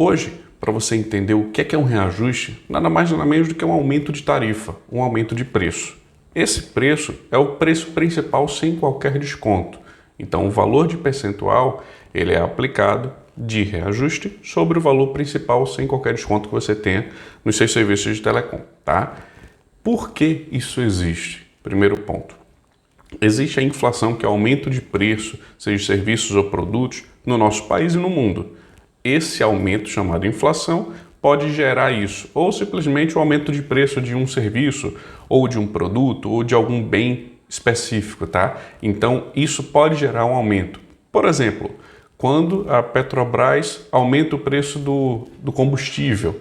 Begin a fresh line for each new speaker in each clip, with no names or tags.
Hoje, para você entender o que é um reajuste, nada mais nada menos do que um aumento de tarifa, um aumento de preço. Esse preço é o preço principal sem qualquer desconto. Então, o valor de percentual ele é aplicado de reajuste sobre o valor principal sem qualquer desconto que você tenha nos seus serviços de telecom, tá? Por que isso existe? Primeiro ponto. Existe a inflação, que é o aumento de preço, seja de serviços ou produtos, no nosso país e no mundo. Esse aumento, chamado inflação, pode gerar isso, ou simplesmente o aumento de preço de um serviço, ou de um produto, ou de algum bem específico, tá? Então, isso pode gerar um aumento. Por exemplo, quando a Petrobras aumenta o preço do combustível,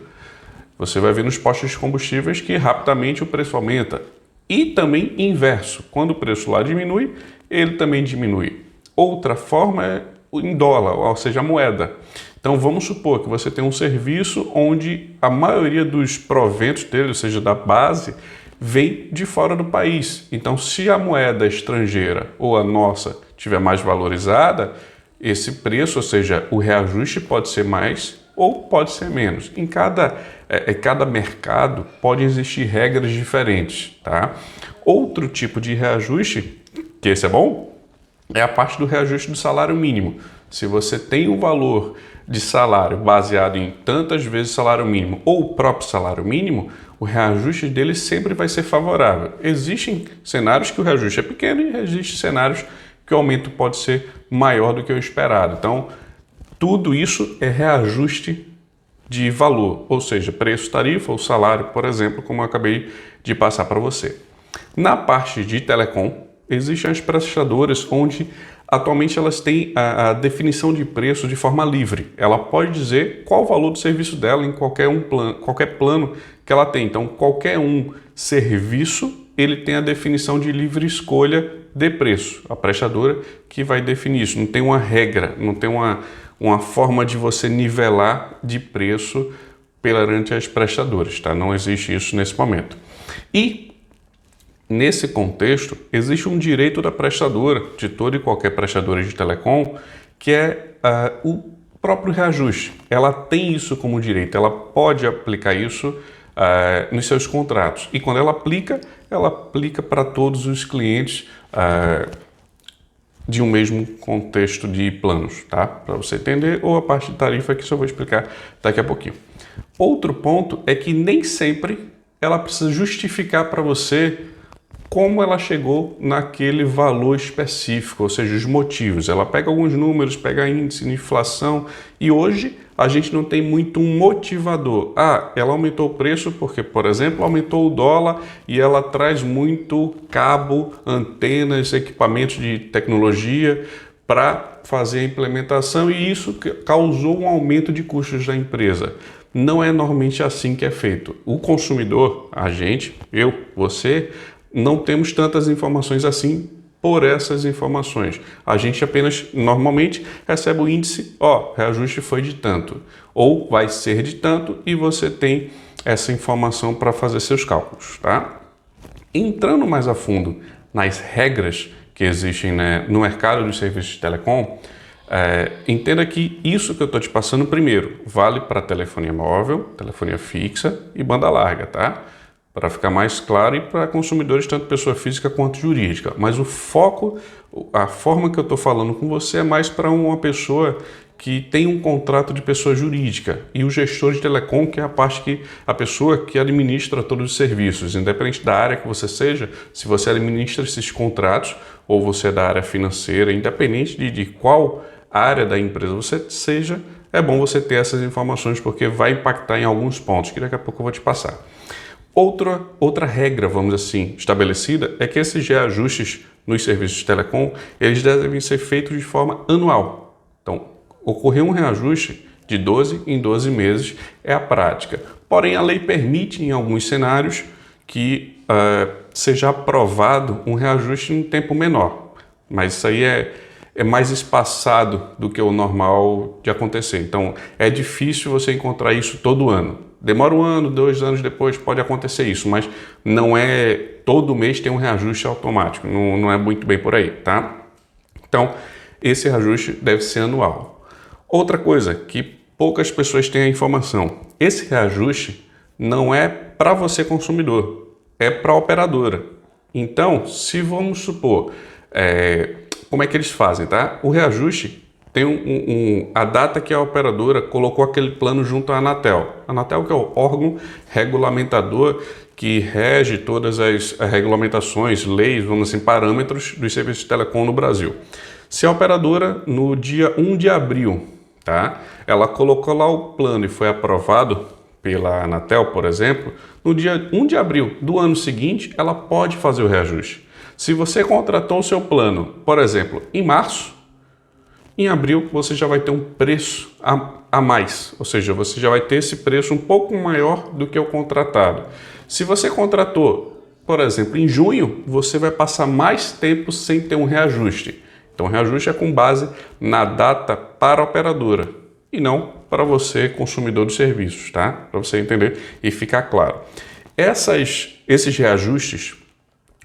você vai ver nos postos de combustíveis que rapidamente o preço aumenta. E também inverso, quando o preço lá diminui, ele também diminui. Outra forma é em dólar, ou seja, a moeda. Então vamos supor que você tem um serviço onde a maioria dos proventos dele, ou seja, da base, vem de fora do país. Então se a moeda estrangeira ou a nossa estiver mais valorizada, esse preço, ou seja, o reajuste pode ser mais ou pode ser menos. Em cada mercado pode existir regras diferentes, tá? Outro tipo de reajuste, que esse é bom, é a parte do reajuste do salário mínimo. Se você tem um valor de salário baseado em tantas vezes o salário mínimo ou o próprio salário mínimo, o reajuste dele sempre vai ser favorável. Existem cenários que o reajuste é pequeno e existem cenários que o aumento pode ser maior do que o esperado. Então, tudo isso é reajuste de valor, ou seja, preço, tarifa ou salário, por exemplo, como eu acabei de passar para você. Na parte de telecom, existem as prestadoras onde atualmente elas têm a definição de preço de forma livre. Ela pode dizer qual o valor do serviço dela em qualquer plano que ela tem. Então, qualquer um serviço, ele tem a definição de livre escolha de preço. A prestadora que vai definir isso. Não tem uma regra, não tem uma forma de você nivelar de preço perante as prestadoras, tá? Não existe isso nesse momento. E nesse contexto, existe um direito da prestadora, de toda e qualquer prestadora de telecom, que é o próprio reajuste. Ela tem isso como direito, ela pode aplicar isso nos seus contratos. E quando ela aplica para todos os clientes de um mesmo contexto de planos, tá? Para você entender, ou a parte de tarifa que eu vou explicar daqui a pouquinho. Outro ponto é que nem sempre ela precisa justificar para você como ela chegou naquele valor específico, ou seja, os motivos. Ela pega alguns números, pega índice de inflação e hoje a gente não tem muito um motivador. Ela aumentou o preço porque, por exemplo, aumentou o dólar e ela traz muito cabo, antenas, equipamentos de tecnologia para fazer a implementação e isso causou um aumento de custos da empresa. Não é normalmente assim que é feito. O consumidor, a gente, eu, você, não temos tantas informações assim por essas informações. A gente apenas, normalmente, recebe o índice, reajuste foi de tanto, ou vai ser de tanto, e você tem essa informação para fazer seus cálculos, tá? Entrando mais a fundo nas regras que existem, né, no mercado dos serviços de telecom, entenda que isso que eu estou te passando primeiro vale para telefonia móvel, telefonia fixa e banda larga, tá? Para ficar mais claro e para consumidores, tanto pessoa física quanto jurídica. Mas o foco, a forma que eu estou falando com você é mais para uma pessoa que tem um contrato de pessoa jurídica e o gestor de telecom, que é a pessoa que administra todos os serviços, independente da área que você seja, se você administra esses contratos ou você é da área financeira, independente de qual área da empresa você seja, é bom você ter essas informações porque vai impactar em alguns pontos que daqui a pouco eu vou te passar. Outra regra, vamos assim, estabelecida é que esses reajustes nos serviços de telecom, eles devem ser feitos de forma anual. Então, ocorrer um reajuste de 12 em 12 meses é a prática. Porém, a lei permite em alguns cenários que seja aprovado um reajuste em um tempo menor. Mas isso aí é mais espaçado do que o normal de acontecer. Então, é difícil você encontrar isso todo ano. Demora um ano, 2 anos depois pode acontecer isso, mas não é todo mês tem um reajuste automático, não é muito bem por aí, tá? Então, esse reajuste deve ser anual. Outra coisa que poucas pessoas têm a informação. Esse reajuste não é para você consumidor, é para a operadora. Então, se vamos supor, como é que eles fazem, tá? O reajuste tem a data que a operadora colocou aquele plano junto à Anatel. A Anatel, que é o órgão regulamentador que rege todas as regulamentações, leis, vamos assim, parâmetros dos serviços de telecom no Brasil. Se a operadora, no dia 1 de abril, tá, ela colocou lá o plano e foi aprovado pela Anatel, por exemplo, no dia 1 de abril do ano seguinte, ela pode fazer o reajuste. Se você contratou o seu plano, por exemplo, em março, em abril você já vai ter um preço a mais, ou seja, você já vai ter esse preço um pouco maior do que o contratado. Se você contratou, por exemplo, em junho, você vai passar mais tempo sem ter um reajuste. Então, o reajuste é com base na data para a operadora e não para você, consumidor dos serviços, tá? Para você entender e ficar claro. Esses reajustes,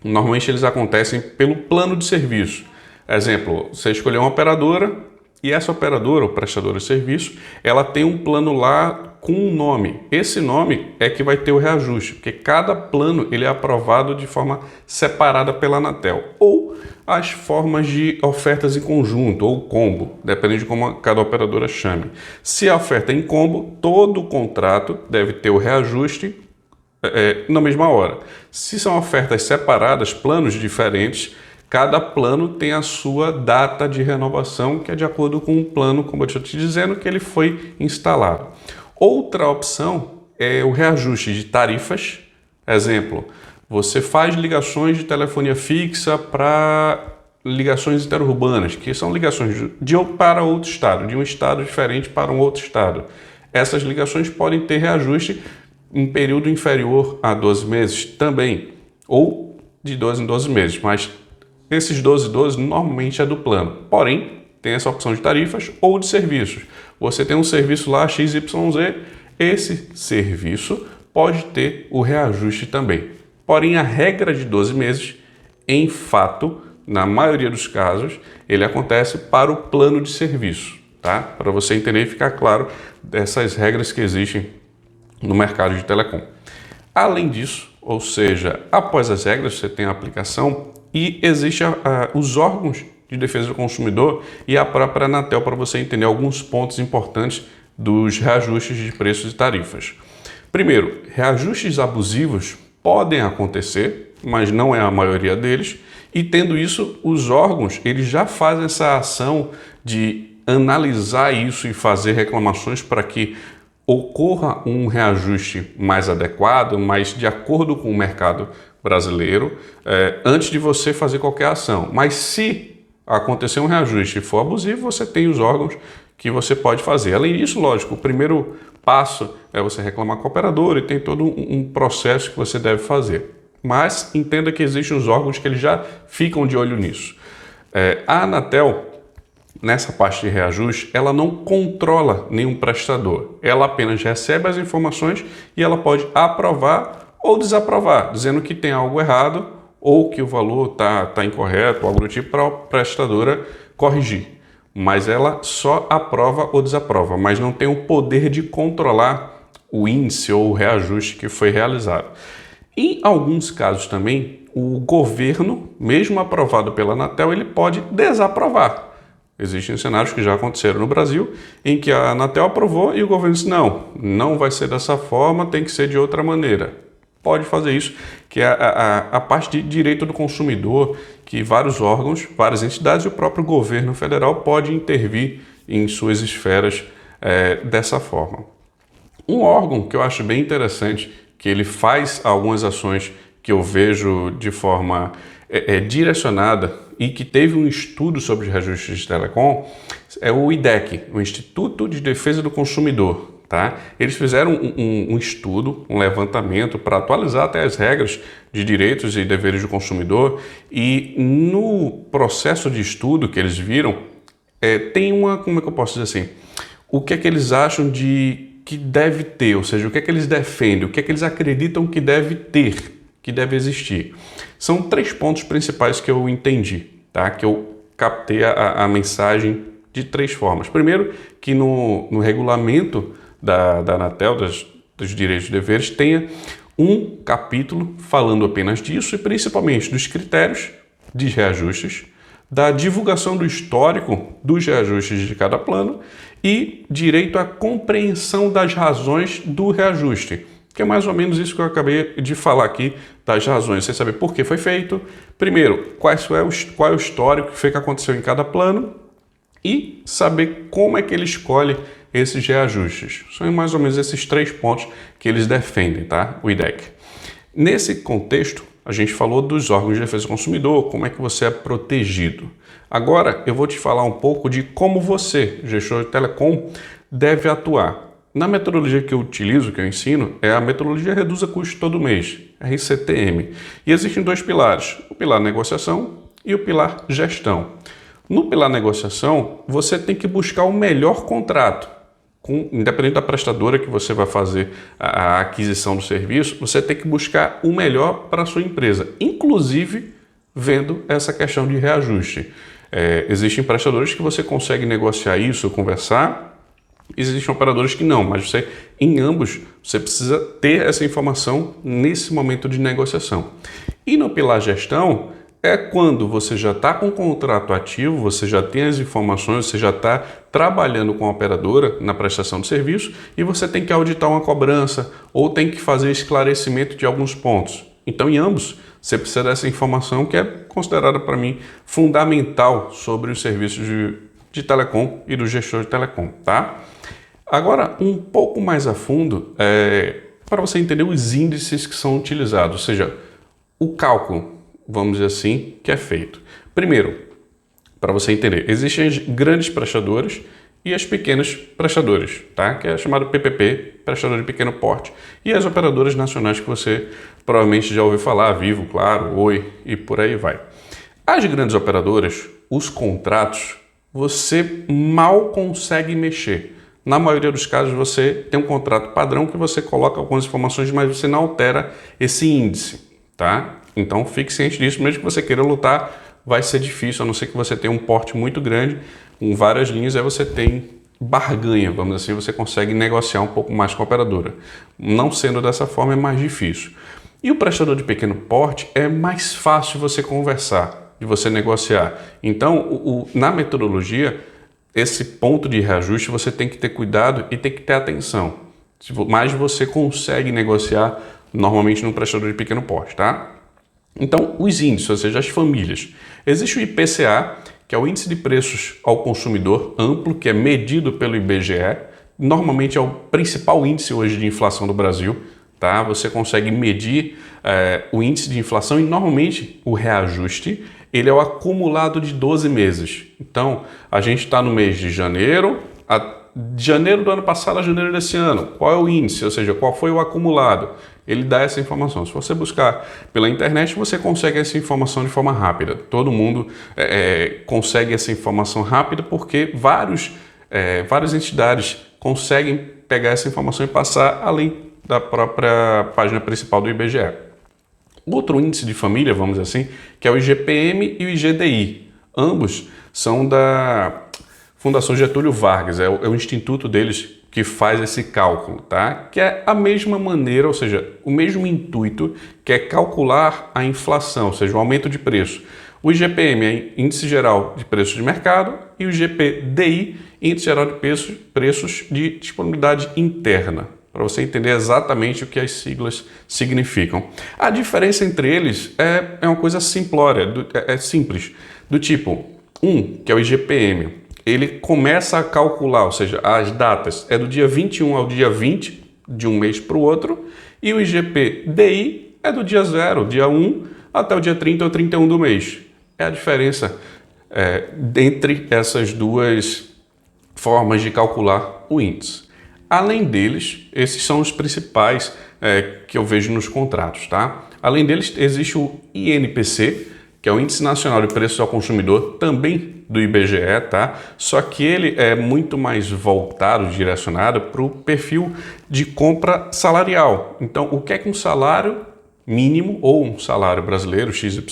normalmente eles acontecem pelo plano de serviço. Exemplo, você escolheu uma operadora e essa operadora, ou prestadora de serviço, ela tem um plano lá com um nome. Esse nome é que vai ter o reajuste, porque cada plano ele é aprovado de forma separada pela Anatel. Ou as formas de ofertas em conjunto, ou combo, dependendo de como cada operadora chame. Se a oferta é em combo, todo o contrato deve ter o reajuste na mesma hora. Se são ofertas separadas, planos diferentes, cada plano tem a sua data de renovação, que é de acordo com o plano, como eu estou te dizendo, que ele foi instalado. Outra opção é o reajuste de tarifas. Exemplo, você faz ligações de telefonia fixa para ligações interurbanas, que são ligações para outro estado, de um estado diferente para um outro estado. Essas ligações podem ter reajuste em período inferior a 12 meses também, ou de 12 em 12 meses, mas esses 12 normalmente é do plano. Porém, tem essa opção de tarifas ou de serviços. Você tem um serviço lá XYZ, esse serviço pode ter o reajuste também. Porém, a regra de 12 meses, em fato, na maioria dos casos, ele acontece para o plano de serviço, tá? Para você entender e ficar claro dessas regras que existem no mercado de telecom. Além disso, ou seja, após as regras, você tem a aplicação e existem os órgãos de defesa do consumidor e a própria Anatel para você entender alguns pontos importantes dos reajustes de preços e tarifas. Primeiro, reajustes abusivos podem acontecer, mas não é a maioria deles, e tendo isso, os órgãos eles já fazem essa ação de analisar isso e fazer reclamações para que ocorra um reajuste mais adequado, mais de acordo com o mercado brasileiro, antes de você fazer qualquer ação. Mas se acontecer um reajuste e for abusivo, você tem os órgãos que você pode fazer. Além disso, lógico, o primeiro passo é você reclamar com a operadora e tem todo um processo que você deve fazer. Mas entenda que existem os órgãos que eles já ficam de olho nisso. A Anatel, nessa parte de reajuste, ela não controla nenhum prestador. Ela apenas recebe as informações e ela pode aprovar ou desaprovar, dizendo que tem algo errado ou que o valor está incorreto, algo do tipo, para a prestadora corrigir. Mas ela só aprova ou desaprova, mas não tem o poder de controlar o índice ou o reajuste que foi realizado. Em alguns casos também, o governo, mesmo aprovado pela Anatel, ele pode desaprovar. Existem cenários que já aconteceram no Brasil, em que a Anatel aprovou e o governo disse, não vai ser dessa forma, tem que ser de outra maneira. Pode fazer isso, que é a parte de direito do consumidor, que vários órgãos, várias entidades e o próprio governo federal pode intervir em suas esferas dessa forma. Um órgão que eu acho bem interessante, que ele faz algumas ações que eu vejo de forma direcionada e que teve um estudo sobre reajustes de telecom, é o IDEC, o Instituto de Defesa do Consumidor. Tá? Eles fizeram um estudo, um levantamento para atualizar até as regras de direitos e deveres do consumidor e no processo de estudo que eles viram, tem como é que eu posso dizer assim, o que é que eles acham que deve ter, ou seja, o que é que eles defendem, o que é que eles acreditam que deve ter, que deve existir. São 3 pontos principais que eu entendi, tá? Que eu captei a mensagem de 3 formas. Primeiro, que no regulamento da Anatel, dos direitos e deveres, tenha um capítulo falando apenas disso e principalmente dos critérios de reajustes, da divulgação do histórico dos reajustes de cada plano e direito à compreensão das razões do reajuste, que é mais ou menos isso que eu acabei de falar aqui, das razões. Você saber por que foi feito, primeiro, qual é o histórico que aconteceu em cada plano e saber como é que ele escolhe esses reajustes. São mais ou menos esses 3 pontos que eles defendem, tá? O IDEC. Nesse contexto, a gente falou dos órgãos de defesa do consumidor, como é que você é protegido. Agora, eu vou te falar um pouco de como você, gestor de telecom, deve atuar. Na metodologia que eu utilizo, que eu ensino, é a metodologia Reduza Custo Todo Mês, RCTM. E existem 2 pilares, o pilar negociação e o pilar gestão. No pilar negociação, você tem que buscar o melhor contrato. Independente da prestadora que você vai fazer a aquisição do serviço, você tem que buscar o melhor para a sua empresa, inclusive vendo essa questão de reajuste. Existem prestadores que você consegue negociar isso, conversar, existem operadores que não, mas em ambos, você precisa ter essa informação nesse momento de negociação. E no pilar gestão, é quando você já está com o contrato ativo, você já tem as informações, você já está trabalhando com a operadora na prestação de serviço e você tem que auditar uma cobrança ou tem que fazer esclarecimento de alguns pontos. Então, em ambos, você precisa dessa informação que é considerada, para mim, fundamental sobre os serviços de telecom e do gestor de telecom, tá? Agora, um pouco mais a fundo, para você entender os índices que são utilizados, ou seja, o cálculo, vamos dizer assim, que é feito. Primeiro, para você entender, existem as grandes prestadoras e as pequenas prestadoras, tá? Que é chamado PPP, prestador de pequeno porte, e as operadoras nacionais que você provavelmente já ouviu falar, Vivo, Claro, Oi e por aí vai. As grandes operadoras, os contratos, você mal consegue mexer. Na maioria dos casos, você tem um contrato padrão que você coloca algumas informações, mas você não altera esse índice, tá? Então, fique ciente disso, mesmo que você queira lutar, vai ser difícil, a não ser que você tenha um porte muito grande, com várias linhas, aí você tem barganha, vamos dizer assim, você consegue negociar um pouco mais com a operadora. Não sendo dessa forma, é mais difícil. E o prestador de pequeno porte é mais fácil de você conversar, de você negociar. Então, na metodologia, esse ponto de reajuste você tem que ter cuidado e tem que ter atenção. Mas você consegue negociar normalmente no prestador de pequeno porte, tá? Então, os índices, ou seja, as famílias. Existe o IPCA, que é o Índice de Preços ao Consumidor Amplo, que é medido pelo IBGE. Normalmente é o principal índice hoje de inflação do Brasil. Tá? Você consegue medir o índice de inflação e normalmente o reajuste, ele é o acumulado de 12 meses. Então, a gente está no mês de janeiro, de janeiro do ano passado a janeiro desse ano. Qual é o índice? Ou seja, qual foi o acumulado? Ele dá essa informação. Se você buscar pela internet, você consegue essa informação de forma rápida. Todo mundo consegue essa informação rápida porque várias entidades conseguem pegar essa informação e passar além da própria página principal do IBGE. Outro índice de família, vamos dizer assim, que é o IGPM e o IGDI. Ambos são da Fundação Getúlio Vargas, é o instituto deles que faz esse cálculo, tá? Que é a mesma maneira, ou seja, o mesmo intuito, que é calcular a inflação, ou seja, o aumento de preço. O IGPM é Índice Geral de Preços de Mercado e o IGPDI, Índice Geral de Preços de Disponibilidade Interna, para você entender exatamente o que as siglas significam. A diferença entre eles é uma coisa simplória, é simples, do tipo, que é o IGPM, ele começa a calcular, ou seja, as datas é do dia 21 ao dia 20 de um mês para o outro, e o IGPDI é do dia 0, dia 1 até o dia 30 ou 31 do mês. É a diferença entre essas duas formas de calcular o índice. Além deles, esses são os principais que eu vejo nos contratos, tá? Além deles, existe o INPC, que é o Índice Nacional de Preços ao Consumidor, também do IBGE, tá? Só que ele é muito mais voltado, direcionado para o perfil de compra salarial. Então, o que é que um salário mínimo ou um salário brasileiro XYZ,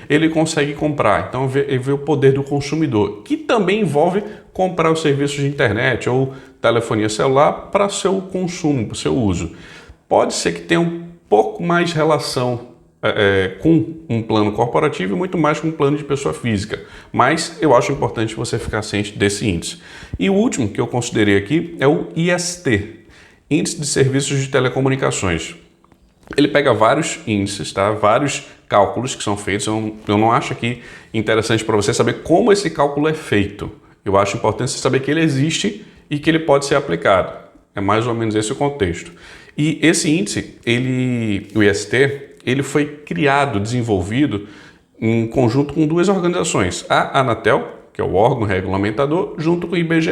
ele consegue comprar. Então, vê o poder do consumidor, que também envolve comprar os serviços de internet ou telefonia celular para seu consumo, para seu uso. Pode ser que tenha um pouco mais relação com um plano corporativo e muito mais com um plano de pessoa física, mas eu acho importante você ficar ciente desse índice. E o último que eu considerei aqui é o IST, Índice de Serviços de Telecomunicações. Ele pega vários índices, tá? Vários cálculos que são feitos. Eu não acho aqui interessante para você saber como esse cálculo é feito. Eu acho importante você saber que ele existe e que ele pode ser aplicado. É mais ou menos esse o contexto. E esse índice, o IST, ele foi criado, desenvolvido em conjunto com duas organizações. A Anatel, que é o órgão regulamentador, junto com o IBGE.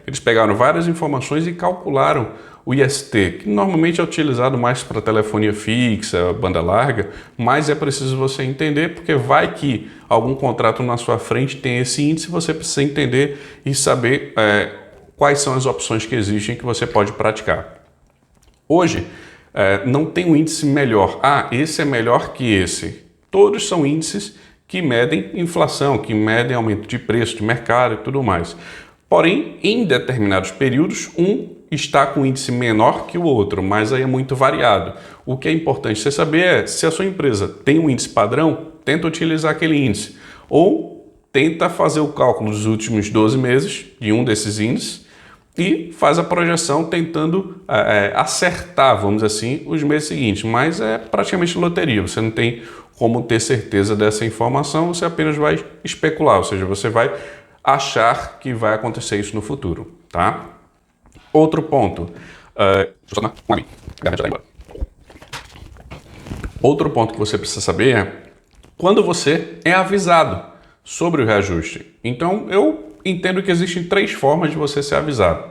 Eles pegaram várias informações e calcularam o IST, que normalmente é utilizado mais para telefonia fixa, banda larga, mas é preciso você entender, porque vai que algum contrato na sua frente tem esse índice, você precisa entender e saber quais são as opções que existem que você pode praticar. Hoje, não tem um índice melhor. Esse é melhor que esse. Todos são índices que medem inflação, que medem aumento de preço de mercado e tudo mais. Porém, em determinados períodos, um está com índice menor que o outro, mas aí é muito variado. O que é importante você saber é, se a sua empresa tem um índice padrão, tenta utilizar aquele índice. Ou tenta fazer o cálculo dos últimos 12 meses de um desses índices e faz a projeção tentando acertar, vamos dizer assim, os meses seguintes. Mas é praticamente loteria, você não tem como ter certeza dessa informação, você apenas vai especular, ou seja, você vai achar que vai acontecer isso no futuro, tá? Outro ponto. Outro ponto que você precisa saber é quando você é avisado sobre o reajuste. Então, eu entendo que existem 3 formas de você ser avisado.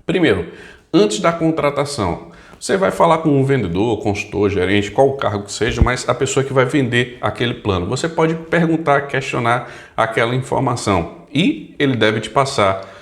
Primeiro, antes da contratação, você vai falar com um vendedor, consultor, gerente, qual o cargo que seja, mas a pessoa que vai vender aquele plano. Você pode perguntar, questionar aquela informação e ele deve te passar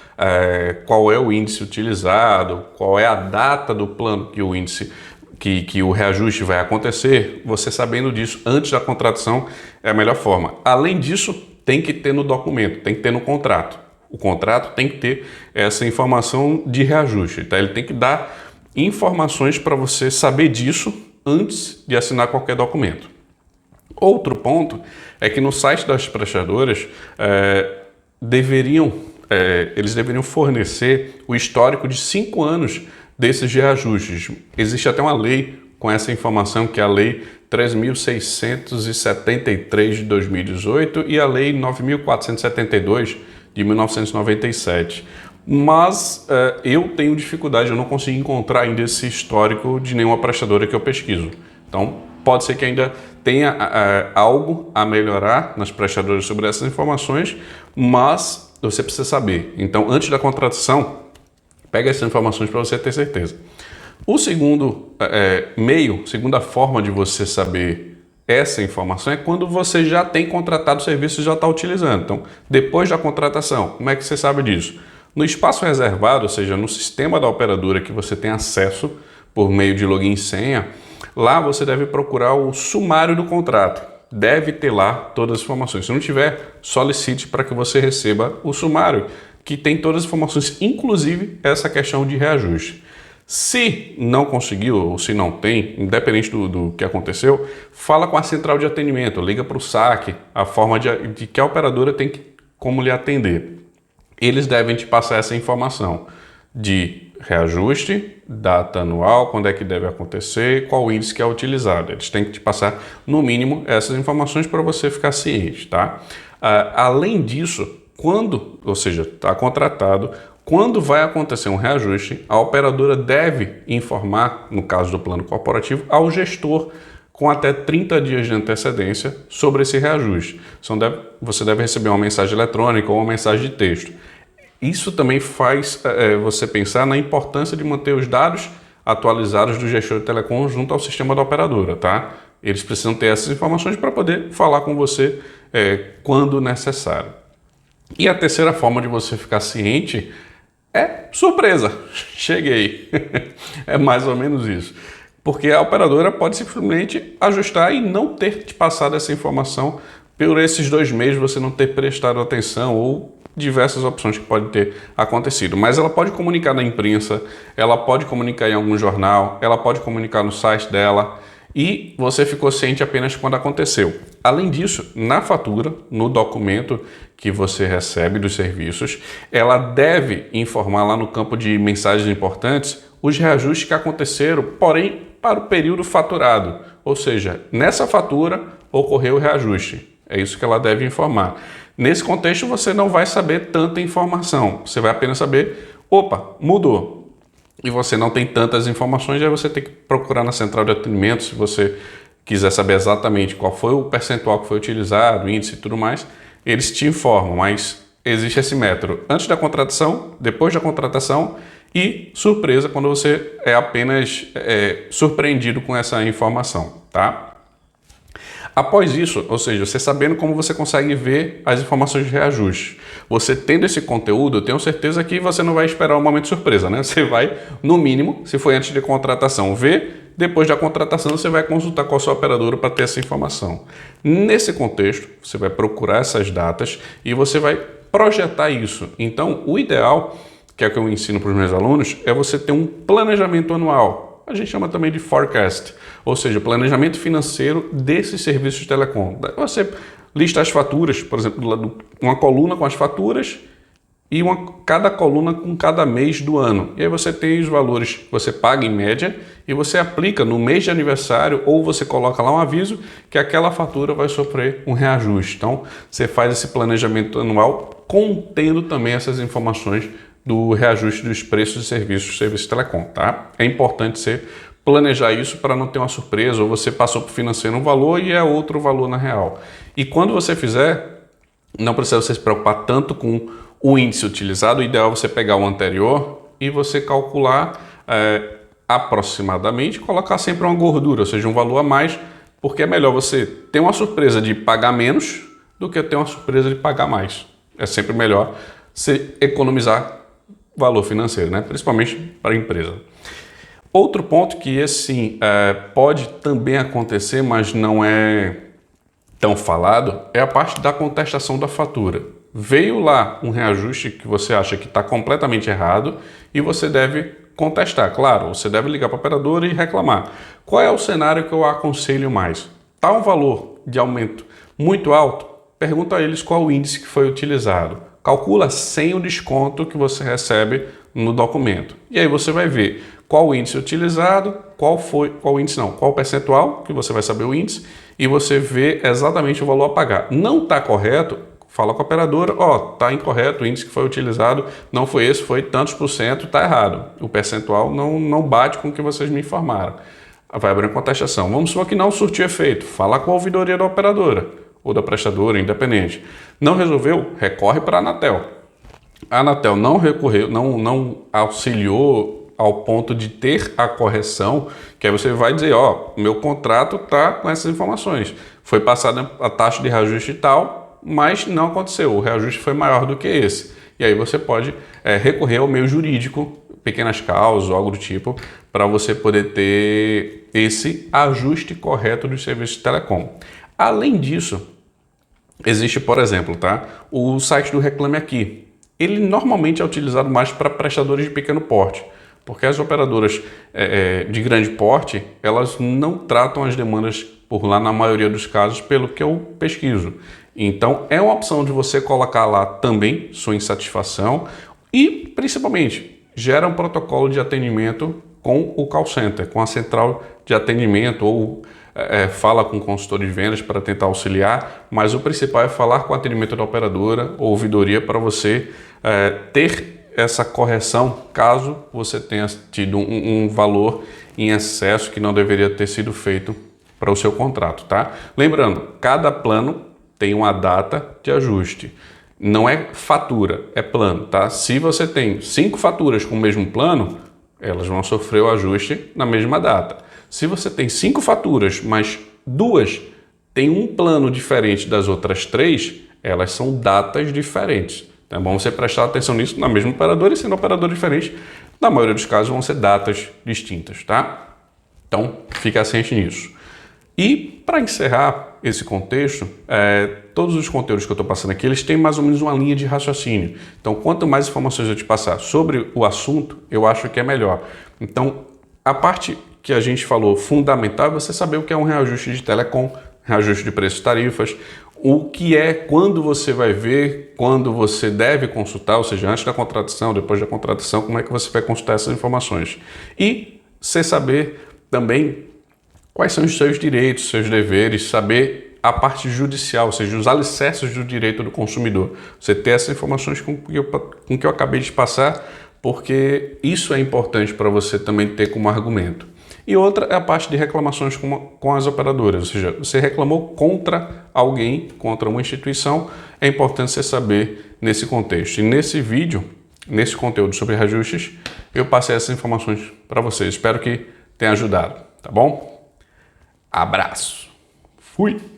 qual é o índice utilizado, qual é a data do plano que o índice, que o reajuste vai acontecer. Você sabendo disso antes da contratação é a melhor forma. Além disso, tem que ter no documento, tem que ter no contrato. O contrato tem que ter essa informação de reajuste, tá? Ele tem que dar informações para você saber disso antes de assinar qualquer documento. Outro ponto é que no site das prestadoras eles deveriam fornecer o histórico de 5 anos desses reajustes. Existe até uma lei com essa informação, que é a Lei 3.673 de 2018 e a Lei 9.472 de 1997. Mas eu tenho dificuldade, eu não consigo encontrar ainda esse histórico de nenhuma prestadora que eu pesquiso. Então, pode ser que ainda tenha algo a melhorar nas prestadoras sobre essas informações, mas você precisa saber. Então, antes da contratação, pega essas informações para você ter certeza. O segundo segunda forma de você saber essa informação é quando você já tem contratado o serviço e já está utilizando. Então, depois da contratação, como é que você sabe disso? No espaço reservado, ou seja, no sistema da operadora que você tem acesso por meio de login e senha, lá você deve procurar o sumário do contrato. Deve ter lá todas as informações. Se não tiver, solicite para que você receba o sumário, que tem todas as informações, inclusive essa questão de reajuste. Se não conseguiu ou se não tem, independente do que aconteceu, fala com a central de atendimento, liga para o saque, a forma de que a operadora tem como lhe atender. Eles devem te passar essa informação de reajuste, data anual, quando é que deve acontecer, qual índice que é utilizado. Eles têm que te passar, no mínimo, essas informações para você ficar ciente, tá? Além disso, ou seja, está contratado, quando vai acontecer um reajuste, a operadora deve informar, no caso do plano corporativo, ao gestor com até 30 dias de antecedência sobre esse reajuste. Você deve receber uma mensagem eletrônica ou uma mensagem de texto. Isso também faz você pensar na importância de manter os dados atualizados do gestor de telecom junto ao sistema da operadora, tá? Eles precisam ter essas informações para poder falar com você quando necessário. E a terceira forma de você ficar ciente é surpresa. Cheguei. É mais ou menos isso. porque a operadora pode simplesmente ajustar e não ter te passado essa informação por esses 2 meses, você não ter prestado atenção ou diversas opções que podem ter acontecido. Mas ela pode comunicar na imprensa, ela pode comunicar em algum jornal, ela pode comunicar no site dela e você ficou ciente apenas quando aconteceu. Além disso, na fatura, no documento que você recebe dos serviços, ela deve informar lá no campo de mensagens importantes os reajustes que aconteceram, porém para o período faturado. Ou seja, nessa fatura ocorreu o reajuste. É isso que ela deve informar. Nesse contexto, você não vai saber tanta informação. Você vai apenas saber, opa, mudou. E você não tem tantas informações, aí você tem que procurar na central de atendimento, se você quiser saber exatamente qual foi o percentual que foi utilizado, o índice e tudo mais, eles te informam, mas existe esse método antes da contratação, depois da contratação e surpresa quando você é apenas surpreendido com essa informação, tá? Após isso, ou seja, você sabendo como você consegue ver as informações de reajuste, você tendo esse conteúdo, eu tenho certeza que você não vai esperar um momento de surpresa, né? Você vai, no mínimo, se foi antes de contratação, ver, depois da contratação você vai consultar com a sua operadora para ter essa informação. Nesse contexto, você vai procurar essas datas e você vai projetar isso. Então, o ideal, que é o que eu ensino para os meus alunos, é você ter um planejamento anual. A gente chama também de forecast, ou seja, planejamento financeiro desses serviços de telecom. Você lista as faturas, por exemplo, uma coluna com as faturas e cada coluna com cada mês do ano. E aí você tem os valores que você paga em média e você aplica no mês de aniversário ou você coloca lá um aviso que aquela fatura vai sofrer um reajuste. Então, você faz esse planejamento anual contendo também essas informações do reajuste dos preços de serviço telecom, tá? É importante você planejar isso para não ter uma surpresa, ou você passou para o financeiro um valor e é outro valor na real. E quando você fizer, não precisa você se preocupar tanto com o índice utilizado, o ideal é você pegar o anterior e você calcular aproximadamente, colocar sempre uma gordura, ou seja, um valor a mais, porque é melhor você ter uma surpresa de pagar menos do que ter uma surpresa de pagar mais. É sempre melhor você economizar valor financeiro, né? Principalmente para a empresa. Outro ponto que assim, pode também acontecer, mas não é tão falado, é a parte da contestação da fatura. Veio lá um reajuste que você acha que está completamente errado e você deve contestar. Claro, você deve ligar para a operadora e reclamar. Qual é o cenário que eu aconselho mais? Está um valor de aumento muito alto? Pergunta a eles qual o índice que foi utilizado. Calcula sem o desconto que você recebe no documento. E aí você vai ver qual o índice utilizado, qual o percentual, que você vai saber o índice, e você vê exatamente o valor a pagar. Não está correto, fala com a operadora, está incorreto, o índice que foi utilizado não foi esse, foi tantos por cento, está errado. O percentual não bate com o que vocês me informaram. Vai abrir uma contestação. Vamos supor que não surtiu efeito. Fala com a ouvidoria da operadora ou da prestadora, independente. Não resolveu? Recorre para a Anatel. A Anatel não recorreu, não auxiliou ao ponto de ter a correção, que aí você vai dizer, meu contrato está com essas informações. Foi passada a taxa de reajuste e tal, mas não aconteceu. O reajuste foi maior do que esse. E aí você pode recorrer ao meio jurídico, pequenas causas ou algo do tipo, para você poder ter esse ajuste correto dos serviços de telecom. Além disso, existe, por exemplo, o site do Reclame Aqui. Ele normalmente é utilizado mais para prestadores de pequeno porte, porque as operadoras de grande porte, elas não tratam as demandas por lá na maioria dos casos, pelo que eu pesquiso. Então, é uma opção de você colocar lá também sua insatisfação e, principalmente, gera um protocolo de atendimento com o call center, com a central de atendimento ou fala com o consultor de vendas para tentar auxiliar, mas o principal é falar com o atendimento da operadora ou ouvidoria para você ter essa correção caso você tenha tido um valor em excesso que não deveria ter sido feito para o seu contrato, tá? Lembrando, cada plano tem uma data de ajuste. Não é fatura, é plano, tá? Se você tem 5 faturas com o mesmo plano, elas vão sofrer o ajuste na mesma data. Se você tem 5 faturas, mas 2 têm um plano diferente das outras 3, elas são datas diferentes. Então é bom você prestar atenção nisso na mesma operadora e sendo operador diferente, na maioria dos casos vão ser datas distintas, tá? Então, fica ciente nisso. E, para encerrar esse contexto, todos os conteúdos que eu estou passando aqui, eles têm mais ou menos uma linha de raciocínio. Então, quanto mais informações eu te passar sobre o assunto, eu acho que é melhor. Então, a parte que a gente falou fundamental é você saber o que é um reajuste de telecom, reajuste de preços e tarifas, o que é, quando você vai ver, quando você deve consultar, ou seja, antes da contratação, depois da contratação, como é que você vai consultar essas informações. E você saber também quais são os seus direitos, seus deveres, saber a parte judicial, ou seja, os alicerces do direito do consumidor. Você ter essas informações com que eu acabei de passar, porque isso é importante para você também ter como argumento. E outra é a parte de reclamações com as operadoras, ou seja, você reclamou contra alguém, contra uma instituição, é importante você saber nesse contexto. E nesse vídeo, nesse conteúdo sobre reajustes, eu passei essas informações para vocês. Espero que tenha ajudado, tá bom? Abraço. Fui!